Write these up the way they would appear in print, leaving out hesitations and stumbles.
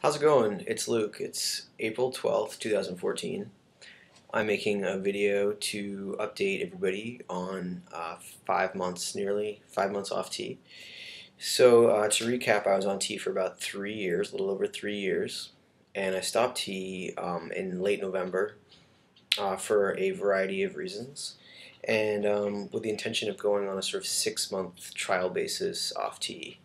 How's it going? It's Luke. It's April 12th, 2014. I'm making a video to update everybody on 5 months, nearly 5 months off tea. So, to recap, I was on tea for about 3 years, a little over 3 years, and I stopped tea in late November for a variety of reasons, and with the intention of going on a sort of 6 month trial basis off tea.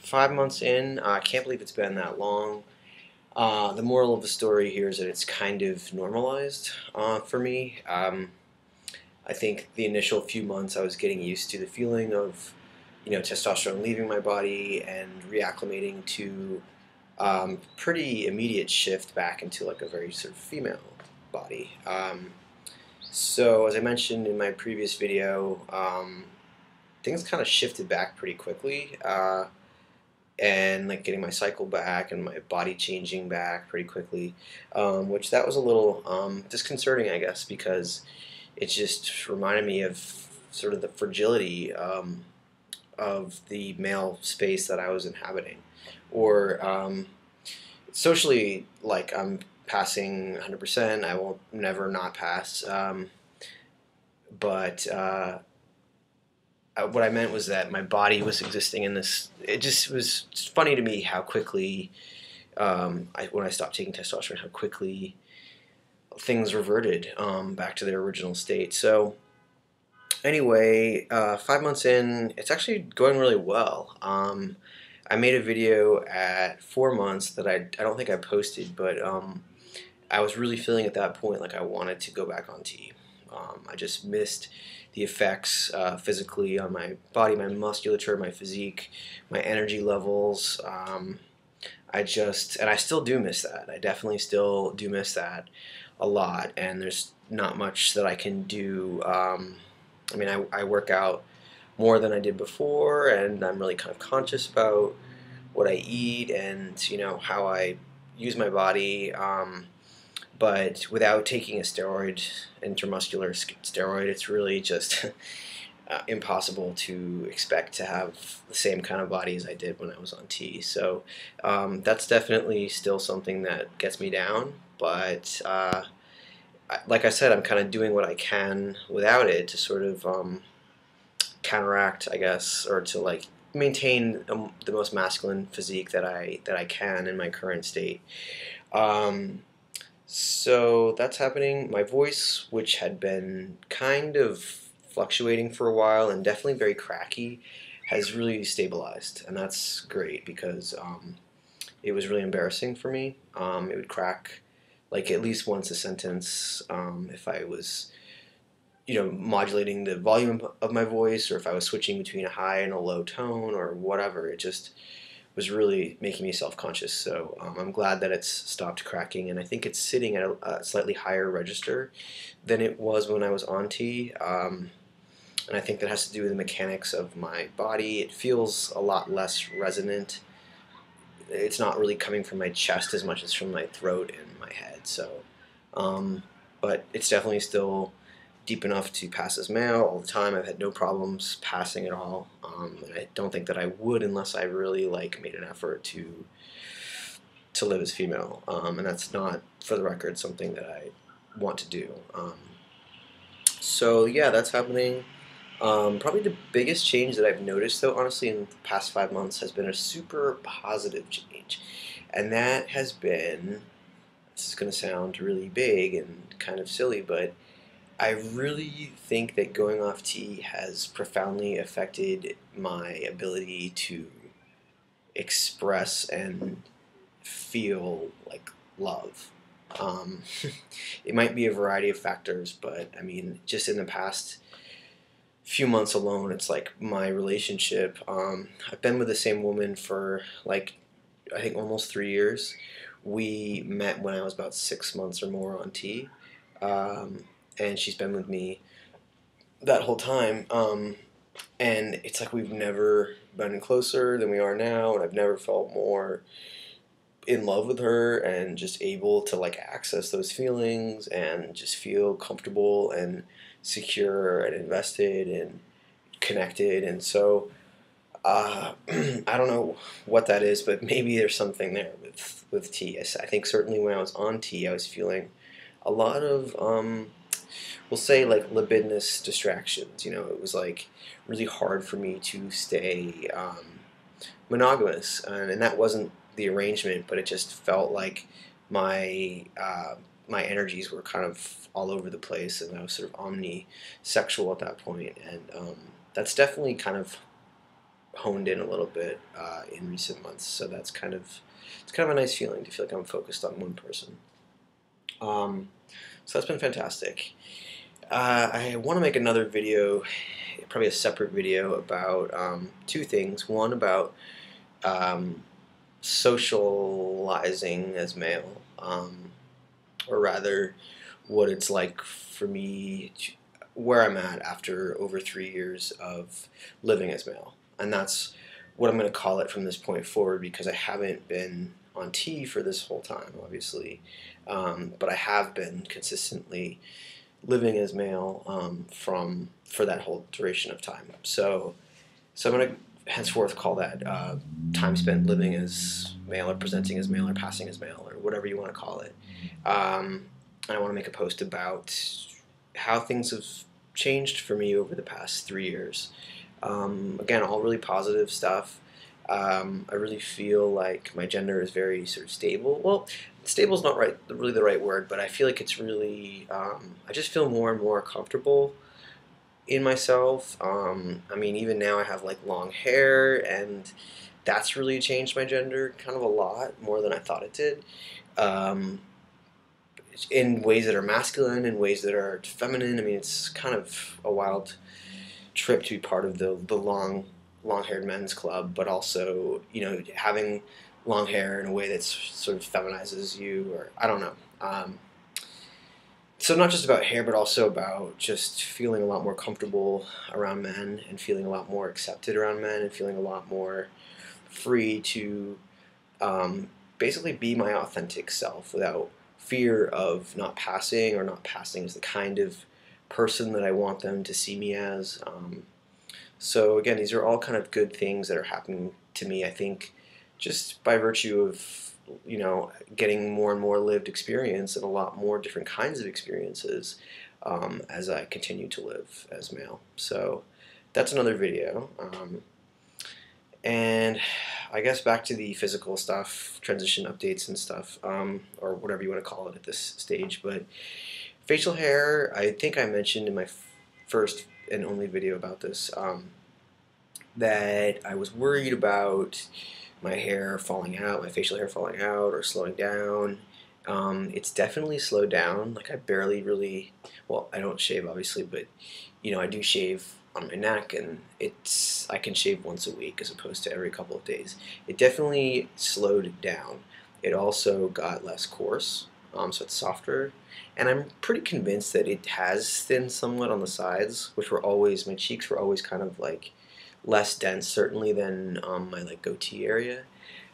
5 months in, I can't believe it's been that long. The moral of the story here is that it's kind of normalized for me. I think the initial few months I was getting used to the feeling of, testosterone leaving my body and reacclimating to pretty immediate shift back into like a very sort of female body. So as I mentioned in my previous video, things kind of shifted back pretty quickly, and like getting my cycle back and my body changing back pretty quickly, which that was a little disconcerting, I guess, because it just reminded me of sort of the fragility of the male space that I was inhabiting, or socially, like I'm passing 100%. I will never not pass, but. What I meant was that my body was existing in this. It just was funny to me how quickly, when I stopped taking testosterone, how quickly things reverted back to their original state. So anyway, 5 months in, it's actually going really well. I made a video at 4 months that I don't think I posted, but I was really feeling at that point like I wanted to go back on T. I just missed the effects physically on my body, my musculature, my physique, my energy levels. And I still do miss that. I definitely still do miss that a lot, and there's not much that I can do. I work out more than I did before, and I'm really kind of conscious about what I eat and how I use my body. But without taking a steroid, intramuscular steroid, it's really just impossible to expect to have the same kind of body as I did when I was on T. So that's definitely still something that gets me down. But like I said, I'm kind of doing what I can without it to sort of counteract, I guess, or to like maintain the most masculine physique that I can in my current state. So that's happening. My voice, which had been kind of fluctuating for a while and definitely very cracky, has really stabilized, and that's great because it was really embarrassing for me. It would crack like at least once a sentence if I was, modulating the volume of my voice, or if I was switching between a high and a low tone or whatever. It just was really making me self-conscious. So I'm glad that it's stopped cracking, and I think it's sitting at a slightly higher register than it was when I was on T. And I think that has to do with the mechanics of my body. It feels a lot less resonant. It's not really coming from my chest as much as from my throat and my head. So, but it's definitely still deep enough to pass as male all the time. I've had no problems passing at all, and I don't think that I would unless I really like made an effort to live as female. And that's not, for the record, something that I want to do. So yeah, that's happening. Probably the biggest change that I've noticed, though, honestly, in the past 5 months has been a super positive change, and that has been. This is going to sound really big and kind of silly, but I really think that going off tea has profoundly affected my ability to express and feel like love. Um, it might be a variety of factors, but I mean, just in the past few months alone, it's like my relationship. I've been with the same woman for like, I think, almost 3 years. We met when I was about 6 months or more on tea. And she's been with me that whole time. And it's like we've never been closer than we are now, and I've never felt more in love with her and just able to like access those feelings and just feel comfortable and secure and invested and connected. And so I don't know what that is, but maybe there's something there with tea. I think certainly when I was on tea, I was feeling a lot of we'll say like libidinous distractions. You know, it was like really hard for me to stay monogamous, and that wasn't the arrangement, but it just felt like my energies were kind of all over the place, and I was sort of omnisexual at that point, and that's definitely kind of honed in a little bit in recent months. So it's kind of a nice feeling to feel like I'm focused on one person. Um, so that's been fantastic. I want to make another video, probably a separate video about two things. One about um, socializing as male, or rather, what it's like for me, where I'm at after over 3 years of living as male. And that's what I'm going to call it from this point forward, because I haven't been on T for this whole time, obviously. But I have been consistently living as male for that whole duration of time. So I'm going to henceforth call that time spent living as male, or presenting as male, or passing as male, or whatever you want to call it. And I want to make a post about how things have changed for me over the past 3 years. Again, all really positive stuff. I really feel like my gender is very sort of stable. Well, stable is not really the right word, but I feel like it's really. I just feel more and more comfortable in myself. I mean, even now I have like long hair, and that's really changed my gender kind of a lot more than I thought it did. Um, in ways that are masculine, in ways that are feminine. I mean, it's kind of a wild trip to be part of the long haired men's club, but also having long hair in a way that sort of feminizes you, or I don't know. So not just about hair, but also about just feeling a lot more comfortable around men, and feeling a lot more accepted around men, and feeling a lot more free to basically be my authentic self without fear of not passing, or not passing as the kind of person that I want them to see me as. So again, these are all kind of good things that are happening to me, I think, just by virtue of getting more and more lived experience, and a lot more different kinds of experiences as I continue to live as male. So that's another video. And I guess back to the physical stuff, transition updates and stuff, or whatever you want to call it at this stage. But facial hair, I think I mentioned in my first and only video about this, that I was worried about my hair falling out, my facial hair falling out, or slowing down. It's definitely slowed down. Like, I barely really, well, I don't shave obviously, but I do shave on my neck, and I can shave once a week as opposed to every couple of days. It definitely slowed down. It also got less coarse, so it's softer, and I'm pretty convinced that it has thinned somewhat on the sides, which were always, my cheeks were always kind of like less dense, certainly than my like goatee area.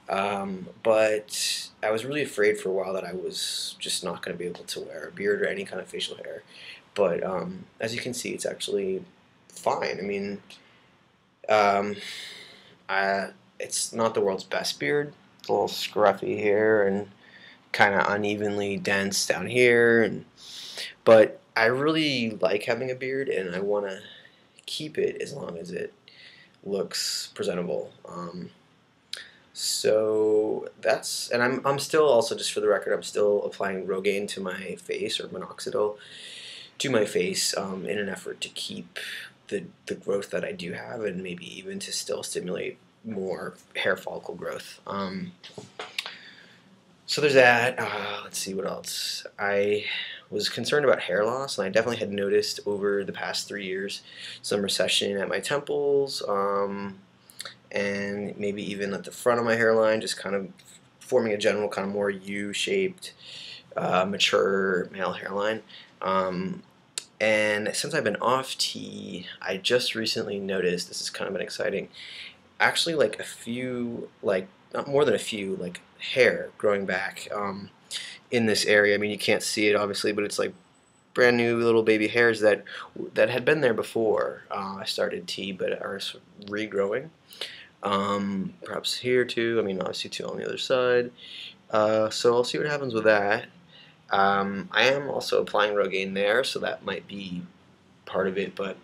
But I was really afraid for a while that I was just not going to be able to wear a beard or any kind of facial hair. But as you can see, it's actually fine. I mean, um, it's not the world's best beard. It's a little scruffy here and kind of unevenly dense down here, but I really like having a beard, and I want to keep it as long as it looks presentable. So that's, and I'm still also, just for the record, I'm still applying Rogaine to my face, or minoxidil to my face, in an effort to keep the growth that I do have, and maybe even to still stimulate more hair follicle growth. So there's that. Let's see what else. I was concerned about hair loss, and I definitely had noticed over the past 3 years some recession at my temples, and maybe even at the front of my hairline, just kind of forming a general kind of more U-shaped, mature male hairline. And since I've been off tea, I just recently noticed, this has kind of been exciting, actually like a few, like not more than a few, like hair growing back in this area. I mean, you can't see it obviously, but it's like brand new little baby hairs that had been there before I started tea, but are regrowing. Perhaps here too. I mean, obviously too on the other side. So I'll see what happens with that. I am also applying Rogaine there, so that might be part of it, but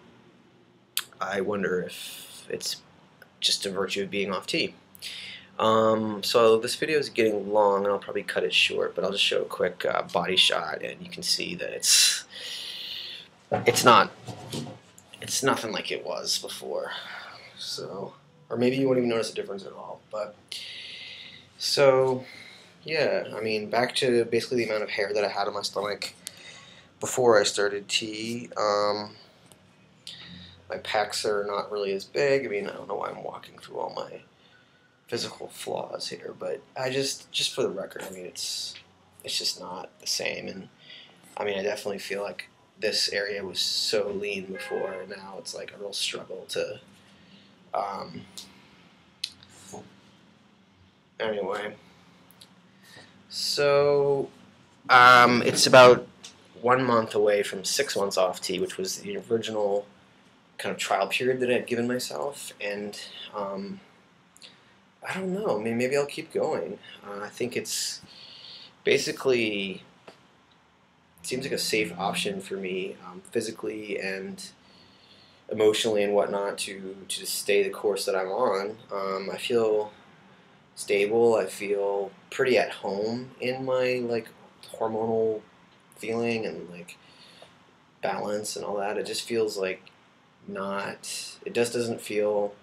I wonder if it's just a virtue of being off tea. So this video is getting long, and I'll probably cut it short, but I'll just show a quick body shot, and you can see that it's nothing like it was before. So, or maybe you won't even notice a difference at all. But so, yeah, I mean, back to basically the amount of hair that I had on my stomach before I started tea. My pecs are not really as big. I mean, I don't know why I'm walking through all my physical flaws here, but I just for the record, I mean, it's just not the same. And I mean, I definitely feel like this area was so lean before, and now it's like a real struggle to anyway. So it's about 1 month away from 6 months off tea, which was the original kind of trial period that I had given myself, and I don't know. I mean, maybe I'll keep going. I think it's basically seems like a safe option for me, physically and emotionally and whatnot, to stay the course that I'm on. I feel stable. I feel pretty at home in my like hormonal feeling and like balance and all that. It just feels like not. It just doesn't feel.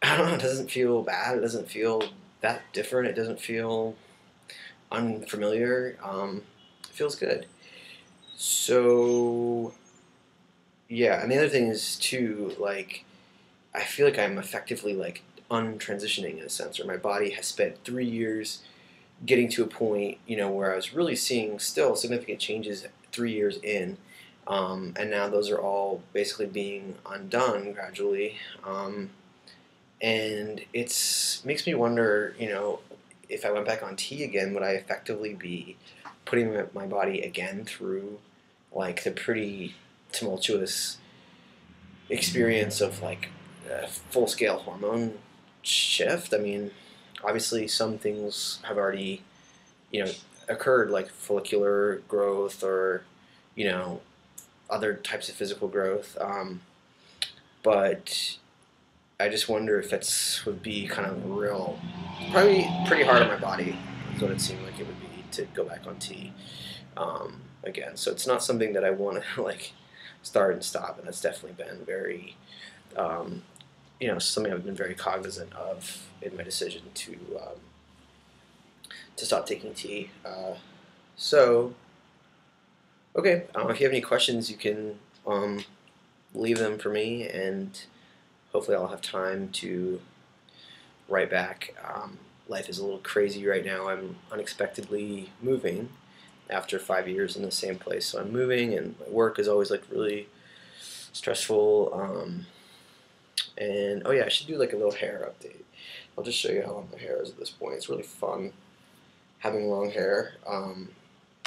I don't know. It doesn't feel bad. It doesn't feel that different. It doesn't feel unfamiliar. It feels good. So yeah, and the other thing is too, like, I feel like I'm effectively like untransitioning in a sense, or my body has spent 3 years getting to a point, you know, where I was really seeing still significant changes 3 years in, and now those are all basically being undone gradually, and it's makes me wonder, you know, if I went back on tea again, would I effectively be putting my body again through like the pretty tumultuous experience of like a full-scale hormone shift? I mean, obviously some things have already, you know, occurred, like follicular growth or, you know, other types of physical growth, but I just wonder if it's would be kind of real, probably pretty hard on my body. Is what it seemed like it would be to go back on tea again. So it's not something that I want to like start and stop, and that's definitely been very, you know, something I've been very cognizant of in my decision to stop taking tea. So okay, if you have any questions, you can leave them for me, and hopefully I'll have time to write back. Life is a little crazy right now. I'm unexpectedly moving after 5 years in the same place. So I'm moving, and my work is always like really stressful. And oh yeah, I should do like a little hair update. I'll just show you how long my hair is at this point. It's really fun having long hair.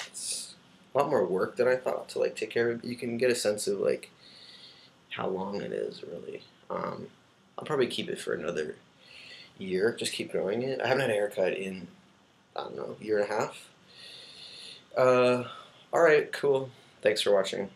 It's a lot more work than I thought to like take care of it. You can get a sense of like how long it is really. I'll probably keep it for another year, just keep growing it. I haven't had a haircut in, I don't know, 1.5 years. Alright, cool. Thanks for watching.